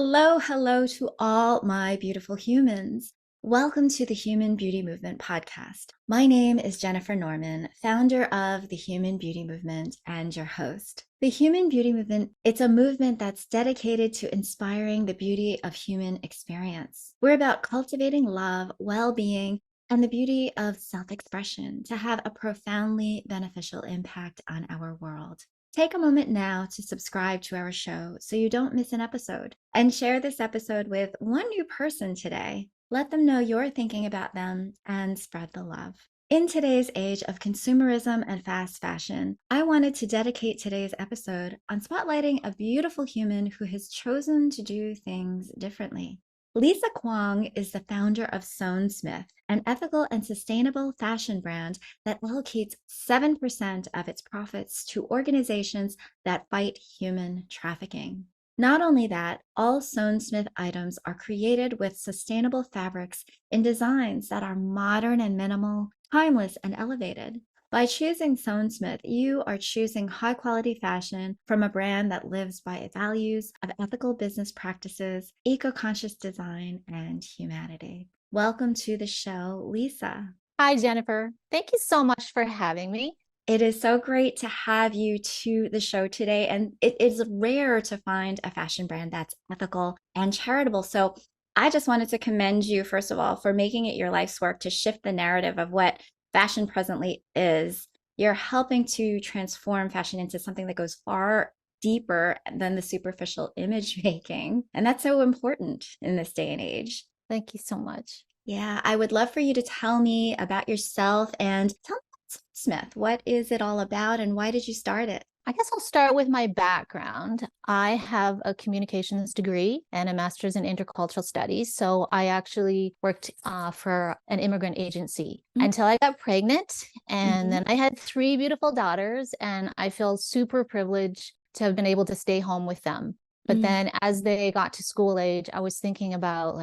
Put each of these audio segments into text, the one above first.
Hello, hello to all my beautiful humans. Welcome to the Human Beauty Movement podcast. My name is Jennifer Norman, founder of the Human Beauty Movement and your host. The Human Beauty Movement, it's a movement that's dedicated to inspiring the beauty of human experience. We're about cultivating love, well-being, and the beauty of self-expression to have a profoundly beneficial impact on our world. Take a moment now to subscribe to our show so you don't miss an episode, and share this episode with one new person today. Let them know you're thinking about them and spread the love. In today's age of consumerism and fast fashion, I wanted to dedicate today's episode on spotlighting a beautiful human who has chosen to do things differently. Lisa Kwong is the founder of SownSmith, an ethical and sustainable fashion brand that allocates 7% of its profits to organizations that fight human trafficking. Not only that, all SownSmith items are created with sustainable fabrics in designs that are modern and minimal, timeless and elevated. By choosing SownSmith, you are choosing high-quality fashion from a brand that lives by values of ethical business practices, eco-conscious design, and humanity. Welcome to the show, Lisa. Hi, Jennifer. Thank you so much for having me. It is so great to have you to the show today, and it is rare to find a fashion brand that's ethical and charitable. So I just wanted to commend you, first of all, for making it your life's work to shift the narrative of what fashion presently is. You're helping to transform fashion into something that goes far deeper than the superficial image making. And that's so important in this day and age. Thank you so much. Yeah, I would love for you to tell me about yourself and tell me about Smith. What is it all about and why did you start it? I guess I'll start with my background. I have a communications degree and a master's in intercultural studies. So I actually worked for an immigrant agency until I got pregnant. And then I had 3 beautiful daughters, and I feel super privileged to have been able to stay home with them. But then as they got to school age, I was thinking about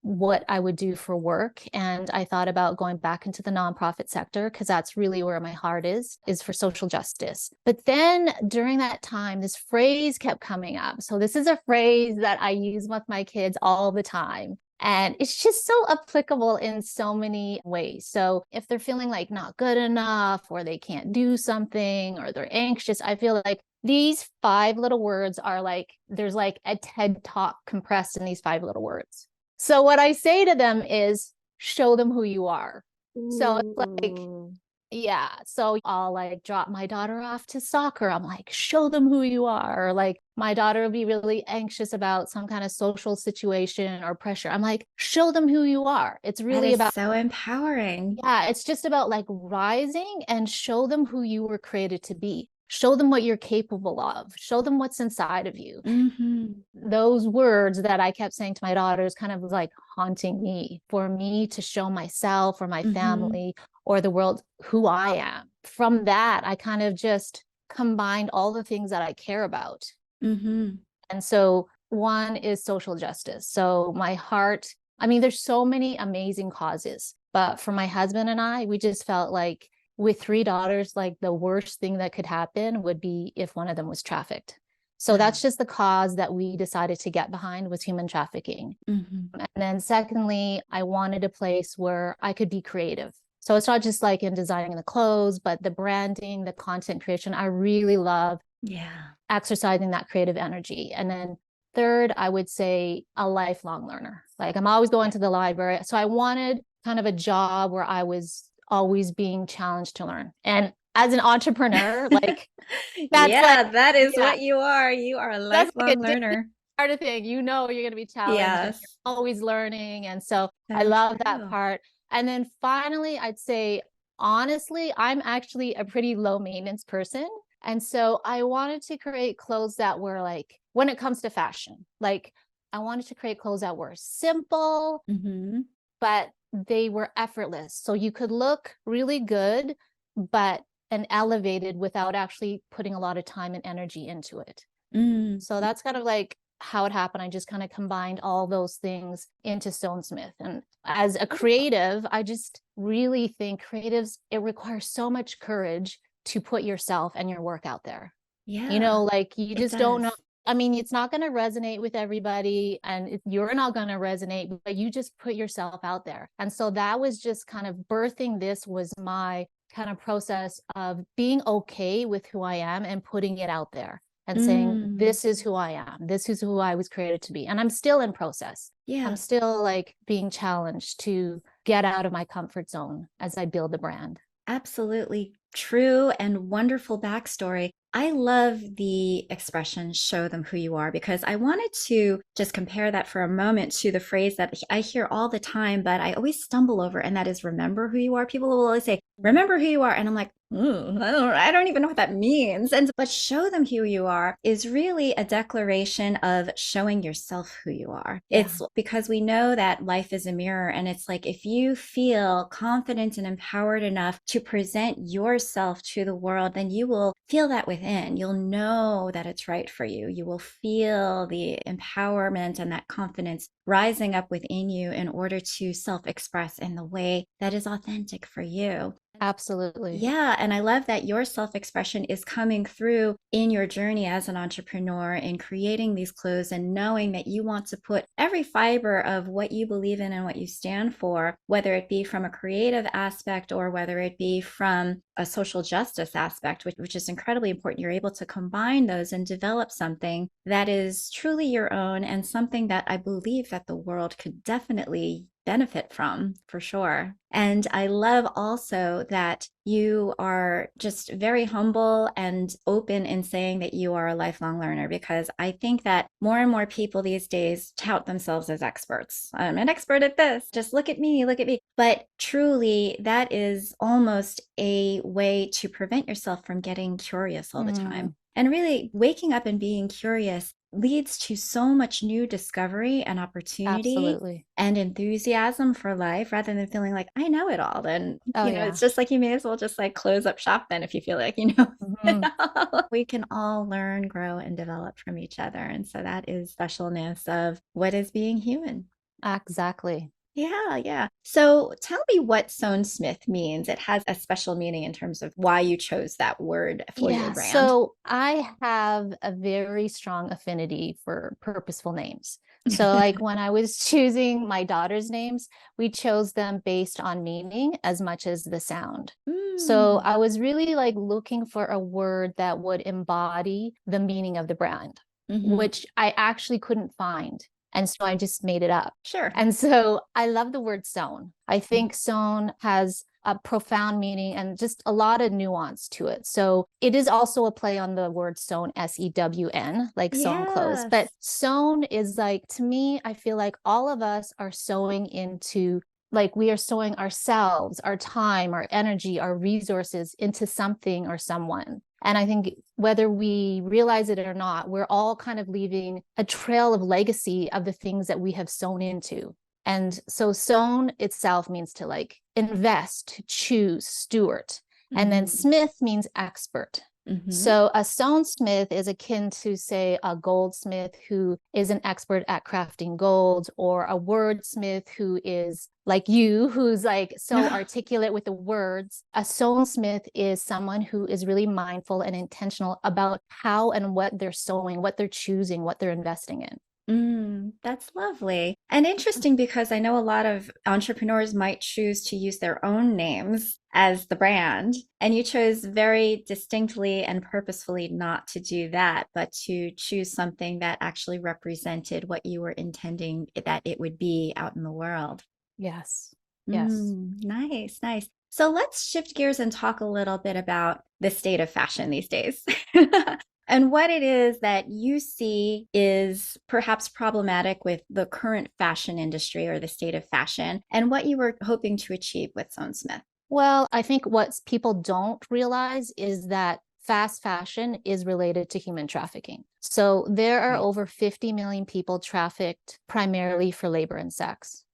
what I would do for work. And I thought about going back into the nonprofit sector because that's really where my heart is for social justice. But then during that time, this phrase kept coming up. So this is a phrase that I use with my kids all the time. And it's just so applicable in so many ways. So if they're feeling like not good enough, or they can't do something, or they're anxious, I feel like these 5 little words are there's like a TED talk compressed in these 5 little words. So what I say to them is, show them who you are. So it's yeah. So I'll drop my daughter off to soccer. I'm like, show them who you are. Or my daughter will be really anxious about some kind of social situation or pressure. I'm like, show them who you are. It's really about so empowering. Yeah, it's just about rising and show them who you were created to be. Show them what you're capable of. Show them what's inside of you. Those words that I kept saying to my daughters kind of haunting me, for me to show myself or my family or the world who I am. From that, I kind of just combined all the things that I care about. And so one is social justice. So my heart, there's so many amazing causes, but for my husband and I, we just felt like with 3 daughters, the worst thing that could happen would be if one of them was trafficked. So that's just the cause that we decided to get behind, was human trafficking. And then secondly, I wanted a place where I could be creative. So it's not just in designing the clothes, but the branding, the content creation. I really love exercising that creative energy. And then third, I would say a lifelong learner. I'm always going to the library. So I wanted kind of a job where I was always being challenged to learn. And as an entrepreneur, that's that is what you are. You are a lifelong learner. Part of thing, you're going to be challenged, always learning. And so I love that part. And then finally, I'd say, honestly, I'm actually a pretty low maintenance person. And so I wanted to create clothes that were when it comes to fashion, I wanted to create clothes that were simple, but they were effortless. So you could look really good, and elevated without actually putting a lot of time and energy into it. So that's kind of how it happened. I just kind of combined all those things into SownSmith. And as a creative, I just really think creatives, it requires so much courage to put yourself and your work out there. You just don't know I mean, it's not going to resonate with everybody and you're not going to resonate, but you just put yourself out there. And so that was just kind of birthing this was my kind of process of being okay with who I am and putting it out there and saying, this is who I am. This is who I was created to be. And I'm still in process. Yeah. I'm still like being challenged to get out of my comfort zone as I build the brand. Absolutely true and wonderful backstory. I love the expression, show them who you are, because I wanted to just compare that for a moment to the phrase that I hear all the time, but I always stumble over, and that is remember who you are. People will always say, remember who you are. And I'm like, I don't even know what that means. But show them who you are is really a declaration of showing yourself who you are. Yeah. It's because we know that life is a mirror. And it's like, if you feel confident and empowered enough to present yourself to the world, then you will feel that within. You'll know that it's right for you. You will feel the empowerment and that confidence rising up within you in order to self-express in the way that is authentic for you. Absolutely. Yeah. And I love that your self-expression is coming through in your journey as an entrepreneur in creating these clothes and knowing that you want to put every fiber of what you believe in and what you stand for, whether it be from a creative aspect or whether it be from a social justice aspect, which is incredibly important. You're able to combine those and develop something that is truly your own and something that I believe that the world could definitely benefit from, for sure. And I love also that you are just very humble and open in saying that you are a lifelong learner, because I think that more and more people these days tout themselves as experts. I'm an expert at this. Just look at me, look at me. But truly, that is almost a way to prevent yourself from getting curious all the time. And really waking up and being curious leads to so much new discovery and opportunity. Absolutely. And enthusiasm for life, rather than feeling like I know it all. And it's just like, you may as well just like close up shop then if you feel like, we can all learn, grow, and develop from each other. And so that is specialness of what is being human. Exactly. Yeah. So tell me what SownSmith means. It has a special meaning in terms of why you chose that word for your brand. So I have a very strong affinity for purposeful names. So like when I was choosing my daughter's names, we chose them based on meaning as much as the sound. So I was really like looking for a word that would embody the meaning of the brand, which I actually couldn't find. And so I just made it up. Sure. And so I love the word sewn. I think sewn has a profound meaning and just a lot of nuance to it. So it is also a play on the word sewn, SEWN, like sewn clothes. But sewn is like, to me, I feel like all of us are sewing into, like we are sewing ourselves, our time, our energy, our resources into something or someone. And I think whether we realize it or not, we're all kind of leaving a trail of legacy of the things that we have sewn into. And so sewn itself means to like invest, choose, steward. And then smith means expert. So a SownSmith is akin to, say, a goldsmith who is an expert at crafting gold, or a wordsmith who is like you, who's like so articulate with the words. A SownSmith is someone who is really mindful and intentional about how and what they're sewing, what they're choosing, what they're investing in. That's lovely. And interesting, because I know a lot of entrepreneurs might choose to use their own names as the brand, and you chose very distinctly and purposefully not to do that, but to choose something that actually represented what you were intending that it would be out in the world. Yes. Nice. So let's shift gears and talk a little bit about the state of fashion these days. And what it is that you see is perhaps problematic with the current fashion industry or the state of fashion, and what you were hoping to achieve with SownSmith. Well, I think what people don't realize is that fast fashion is related to human trafficking. So there are over 50 million people trafficked primarily for labor and sex.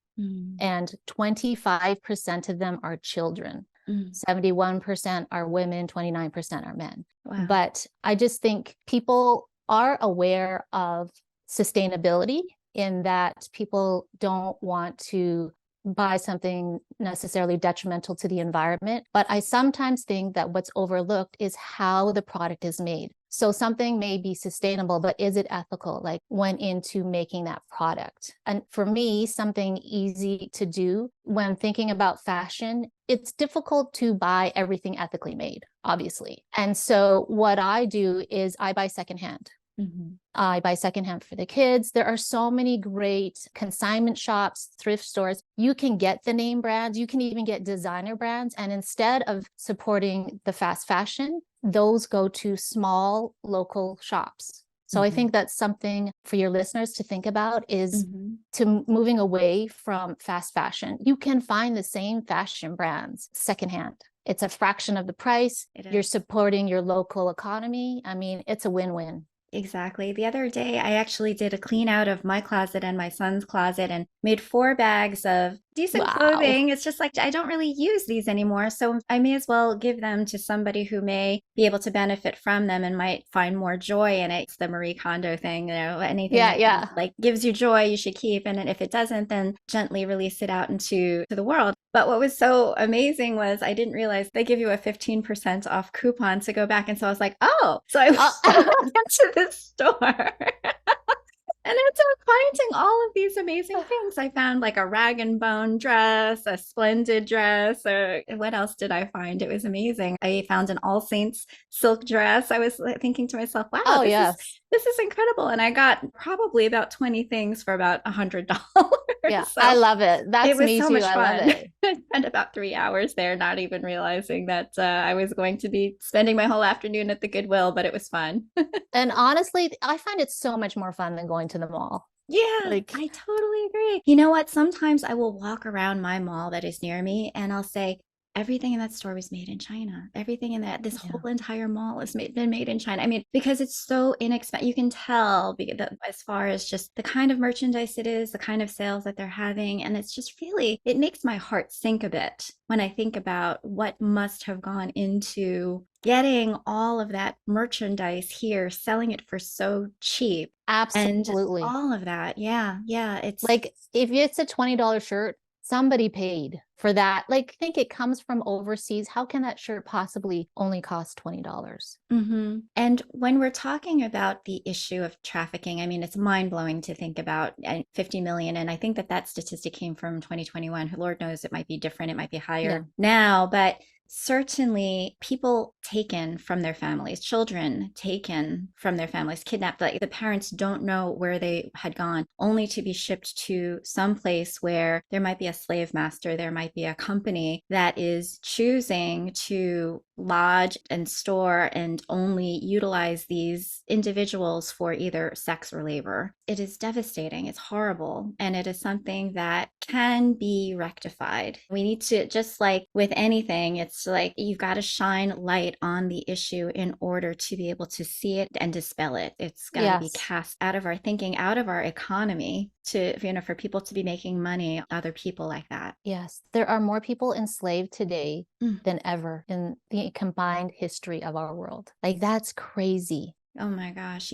And 25% of them are children. 71% are women, 29% are men. Wow. But I just think people are aware of sustainability in that people don't want to buy something necessarily detrimental to the environment. But I sometimes think that what's overlooked is how the product is made. So something may be sustainable, but is it ethical? Like went into making that product. And for me, something easy to do when thinking about fashion, it's difficult to buy everything ethically made, obviously. And so what I do is I buy secondhand. Mm-hmm. I buy secondhand for the kids. There are so many great consignment shops, thrift stores. You can get the name brands. You can even get designer brands. And instead of supporting the fast fashion, those go to small local shops. So I Mm-hmm. think that's something for your listeners to think about is Mm-hmm. to moving away from fast fashion. You can find the same fashion brands secondhand. It's a fraction of the price. You're supporting your local economy. I mean, it's a win-win. Exactly. The other day, I actually did a clean out of my closet and my son's closet and made 4 bags of decent Wow. clothing. It's just like I don't really use these anymore. So I may as well give them to somebody who may be able to benefit from them and might find more joy in it. It's the Marie Kondo thing, anything Yeah, that yeah. like gives you joy, you should keep. And then if it doesn't, then gently release it out into the world. But what was so amazing was I didn't realize they give you a 15% off coupon to go back. And so I was like, oh, so I went to the store. And it's finding all of these amazing things. I found like a rag and bone dress, a splendid dress, or what else did I find? It was amazing. I found an All Saints silk dress. I was thinking to myself, wow, Oh, yes. this is incredible. And I got probably about 20 things for about $100. Yeah, I So love it. it That's was me so too. much I love fun. it. I spent about 3 hours there, not even realizing that I was going to be spending my whole afternoon at the Goodwill, but it was fun. And honestly, I find it so much more fun than going to the mall. Yeah, Like, I totally agree. You know what? Sometimes I will walk around my mall that is near me and I'll say, everything in that store was made in China. Everything in this yeah, whole entire mall has been made in China. I mean, because it's so inexpensive, you can tell as far as just the kind of merchandise it is, the kind of sales that they're having. And it's just really, it makes my heart sink a bit when I think about what must have gone into getting all of that merchandise here, selling it for so cheap. And absolutely. all of that. Yeah. Yeah. It's Like, if it's a $20 shirt, somebody paid for that. Like, think it comes from overseas. How can that shirt possibly only cost $20? And when we're talking about the issue of trafficking, I mean, it's mind blowing to think about 50 million. And I think that statistic came from 2021. Lord knows it might be different. It might be Yeah. higher now, but certainly people taken from their families, children taken from their families, kidnapped. Like the parents don't know where they had gone, only to be shipped to some place where there might be a slave master, there might be a company that is choosing to lodge and store and only utilize these individuals for either sex or labor. It is devastating. It's horrible. And it is something that can be rectified. We need to, just like with anything, it's like you've got to shine light on the issue in order to be able to see it and dispel it. It's got to be Yes. cast out of our thinking, out of our economy to, for people to be making money, other people like that. Yes. There are more people enslaved today Mm. than ever in the combined history of our world. Like, that's crazy. Oh my gosh.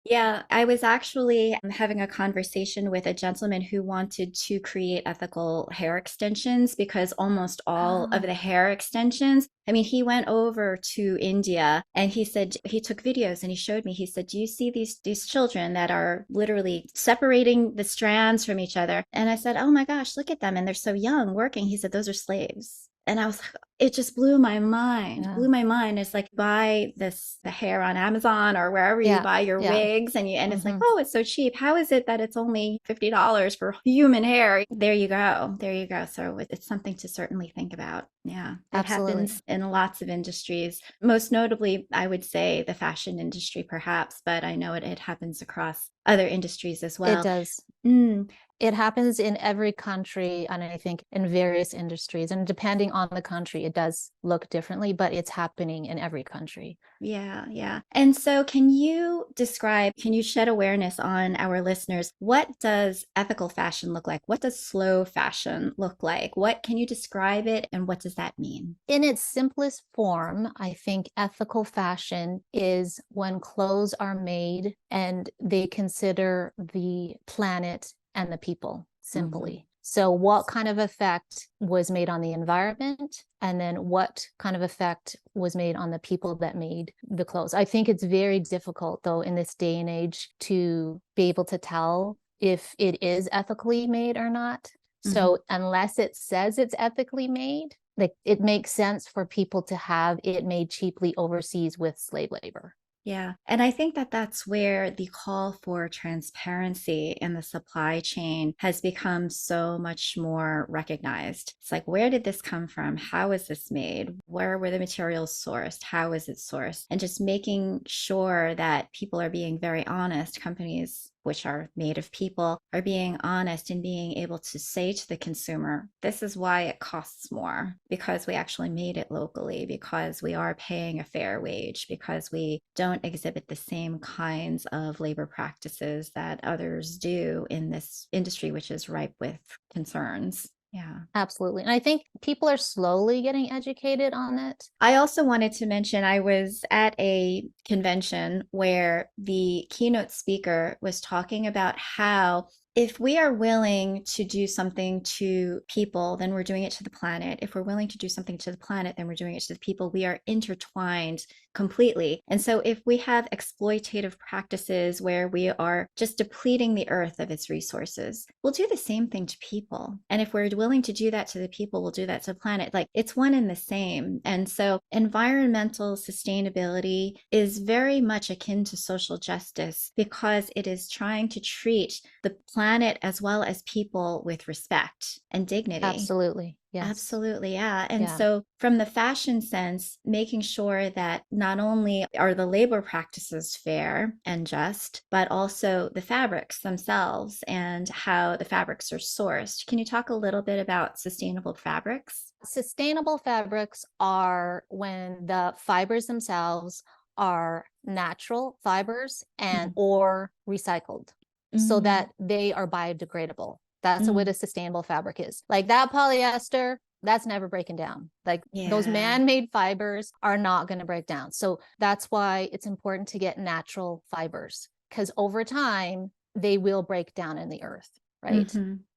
Yeah, I was actually having a conversation with a gentleman who wanted to create ethical hair extensions because almost all of the Oh, hair extensions, I mean, he went over to India and he said he took videos and he showed me, he said, do you see these children that are literally separating the strands from each other? And I said, oh my gosh, look at them. And they're so young working. He said, those are slaves. And I was like, it just blew my mind, yeah. blew my mind. It's like buy the hair on Amazon or wherever you Yeah. buy your Yeah. wigs and it's like, Hmm. oh, it's so cheap. How is it that it's only $50 for human hair? There you go. There you go. So it's something to certainly think about. Yeah. It Absolutely. happens in lots of industries, most notably, I would say the fashion industry, perhaps, but I know it happens across other industries as It well. does. Mm, It happens in every country, and I think in various industries. And depending on the country, it does look differently, but it's happening in every country. yeah, yeah. And so can you shed awareness on our listeners? What does ethical fashion look like? What does slow fashion look like? What can you describe it and what does that mean? In its simplest form, I think ethical fashion is when clothes are made and they consider the planet and the people Hmm. simply. So what kind of effect was made on the environment? And then what kind of effect was made on the people that made the clothes? I think it's very difficult, though, in this day and age to be able to tell if it is ethically made or not. So unless it says it's ethically made, like it makes sense for people to have it made cheaply overseas with slave labor. Yeah. And I think that that's where the call for transparency in the supply chain has become so much more recognized. It's like, where did this come from? How was this made? Where were the materials sourced? How is it sourced? And just making sure that people are being very honest, companies which are made of people, are being honest and being able to say to the consumer, this is why it costs more, because we actually made it locally, because we are paying a fair wage, because we don't exhibit the same kinds of labor practices that others do in this industry, which is ripe with concerns. Yeah. Absolutely. And I think people are slowly getting educated on it. I also wanted to mention I was at a convention where the keynote speaker was talking about how if we are willing to do something to people, then we're doing it to the planet. If we're willing to do something to the planet, then we're doing it to the people. We are intertwined completely. And so if we have exploitative practices where we are just depleting the earth of its resources, we'll do the same thing to people. And if we're willing to do that to the people, we'll do that to the planet. Like it's one and the same. And so environmental sustainability is very much akin to social justice because it is trying to treat the planet as well as people with respect and dignity. Absolutely. Yes. Absolutely. Yeah. And so from the fashion sense, making sure that not only are the labor practices fair and just, but also the fabrics themselves and how the fabrics are sourced. Can you talk a little bit about sustainable fabrics? Sustainable fabrics are when the fibers themselves are natural fibers and or recycled so that they are biodegradable. That's what a sustainable fabric is. Like that polyester, that's never breaking down. Like those man-made fibers are not going to break down. So that's why it's important to get natural fibers because over time they will break down in the earth, right?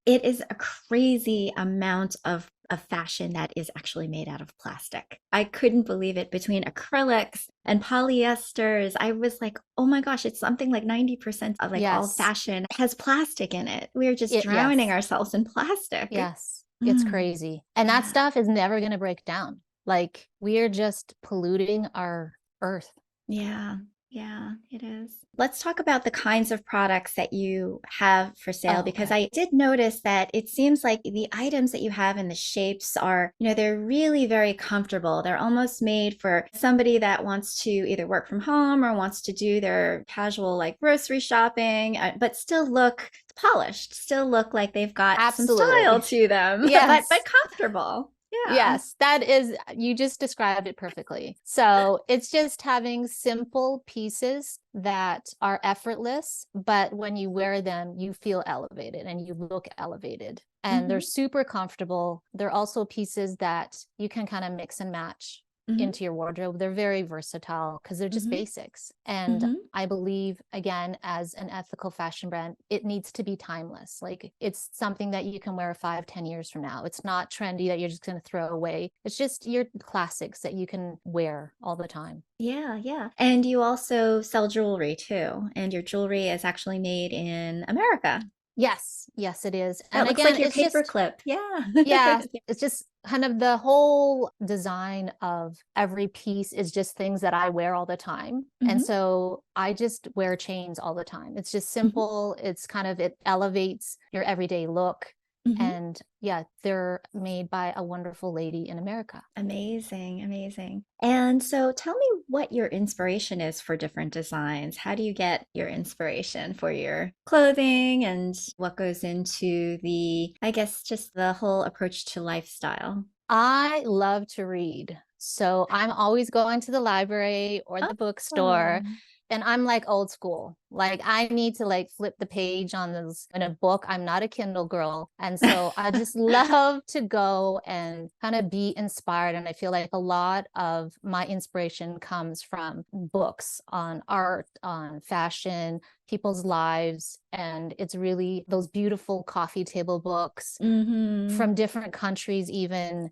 It is a crazy amount of fashion that is actually made out of plastic. I couldn't believe it. Between acrylics and polyesters, I was like, oh my gosh, it's something like 90% of like all fashion has plastic in it. We're just drowning ourselves in plastic. Yes, it's crazy. And that stuff is never going to break down. Like we are just polluting our earth. Yeah. Yeah, it is. Let's talk about the kinds of products that you have for sale because I did notice that it seems like the items that you have and the shapes are, they're really very comfortable. They're almost made for somebody that wants to either work from home or wants to do their casual like grocery shopping, but still look polished, still look like they've got some style to them, but comfortable. Yeah. Yes, that is, you just described it perfectly. So it's just having simple pieces that are effortless, but when you wear them, you feel elevated and you look elevated and they're super comfortable. They're also pieces that you can kind of mix and match into your wardrobe. They're very versatile because they're just basics. And I believe, again, as an ethical fashion brand, it needs to be timeless. Like it's something that you can wear 5-10 years from now. It's not trendy that you're just going to throw away. It's just your classics that you can wear all the time. Yeah, yeah. And you also sell jewelry too. And your jewelry is actually made in America. Yes, it is. And looks like your paper clip. Yeah. Yeah, it's just kind of the whole design of every piece is just things that I wear all the time. And so I just wear chains all the time. It's just simple. It's kind of, it elevates your everyday look. And yeah, they're made by a wonderful lady in America. Amazing, amazing. And so tell me what your inspiration is for different designs. How do you get your inspiration for your clothing and what goes into I guess, just the whole approach to lifestyle? I love to read. So I'm always going to the library or the bookstore. And I'm like old school. Like I need to like flip the page on this in a book. I'm not a Kindle girl. And so I just love to go and kind of be inspired. And I feel like a lot of my inspiration comes from books on art, on fashion, people's lives. And it's really those beautiful coffee table books from different countries even.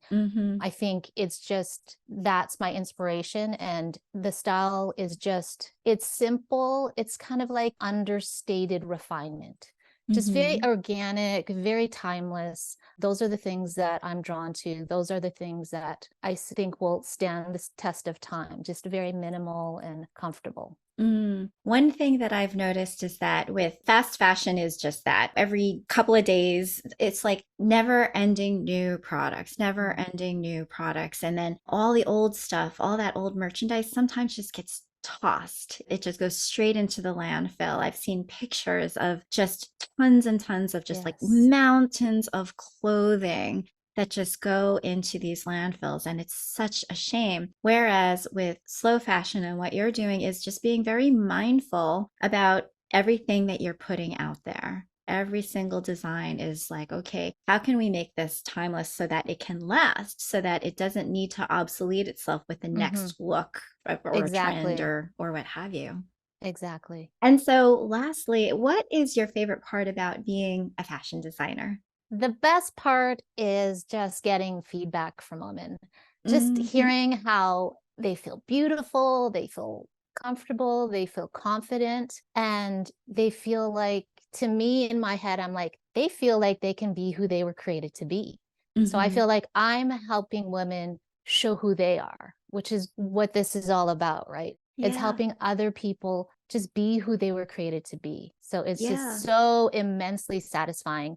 I think it's just, that's my inspiration. And the style is just, it's simple. It's kind of like understated refinement, just very organic, very timeless. Those are the things that I'm drawn to. Those are the things that I think will stand the test of time, just very minimal and comfortable. One thing that I've noticed is that with fast fashion is just that every couple of days, it's like never ending new products, never ending new products. And then all the old stuff, all that old merchandise sometimes just gets tossed. It just goes straight into the landfill. I've seen pictures of just tons and tons of just like mountains of clothing that just go into these landfills. And it's such a shame. Whereas with slow fashion and what you're doing is just being very mindful about everything that you're putting out there. Every single design is like, okay, how can we make this timeless so that it can last, so that it doesn't need to obsolete itself with the next look or trend or what have you. Exactly. And so lastly, what is your favorite part about being a fashion designer? The best part is just getting feedback from women, just hearing how they feel beautiful, they feel comfortable, they feel confident, and they feel like, to me in my head, I'm like, they feel like they can be who they were created to be. So I feel like I'm helping women show who they are, which is what this is all about, right? It's helping other people just be who they were created to be. So it's just so immensely satisfying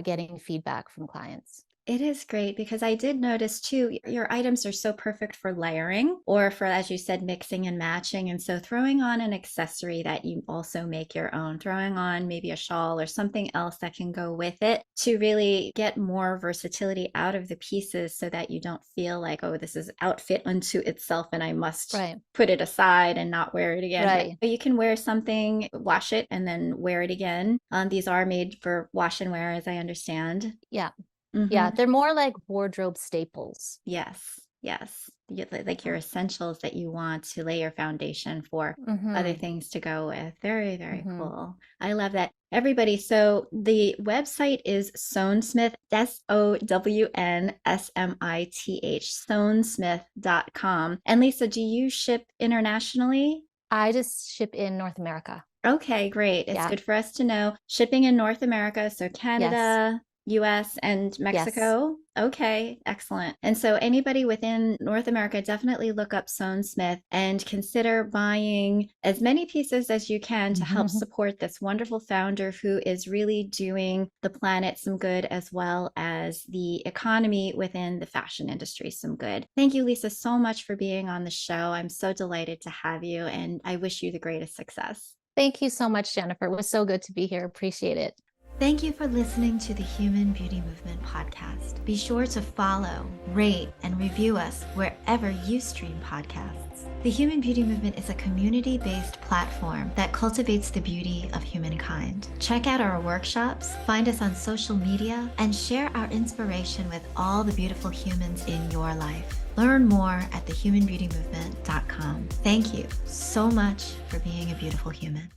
getting feedback from clients. It is great because I did notice too, your items are so perfect for layering or for, as you said, mixing and matching. And so throwing on an accessory that you also make your own, throwing on maybe a shawl or something else that can go with it to really get more versatility out of the pieces so that you don't feel like, oh, this is outfit unto itself and I must put it aside and not wear it again. But you can wear something, wash it, and then wear it again. These are made for wash and wear, as I understand. Yeah, they're more like wardrobe staples. Yes. Like your essentials that you want to lay your foundation for other things to go with. Very, very cool. I love that. Everybody, so the website is SownSmith, SownSmith, SownSmith.com. And Lisa, do you ship internationally? I just ship in North America. Okay, great. It's good for us to know. Shipping in North America, so Canada, US and Mexico. Okay, excellent. And so anybody within North America, definitely look up SownSmith and consider buying as many pieces as you can to help support this wonderful founder who is really doing the planet some good as well as the economy within the fashion industry some good. Thank you, Lisa, so much for being on the show. I'm so delighted to have you and I wish you the greatest success. Thank you so much, Jennifer. It was so good to be here. Appreciate it. Thank you for listening to the Human Beauty Movement podcast. Be sure to follow, rate, and review us wherever you stream podcasts. The Human Beauty Movement is a community-based platform that cultivates the beauty of humankind. Check out our workshops, find us on social media, and share our inspiration with all the beautiful humans in your life. Learn more at thehumanbeautymovement.com. Thank you so much for being a beautiful human.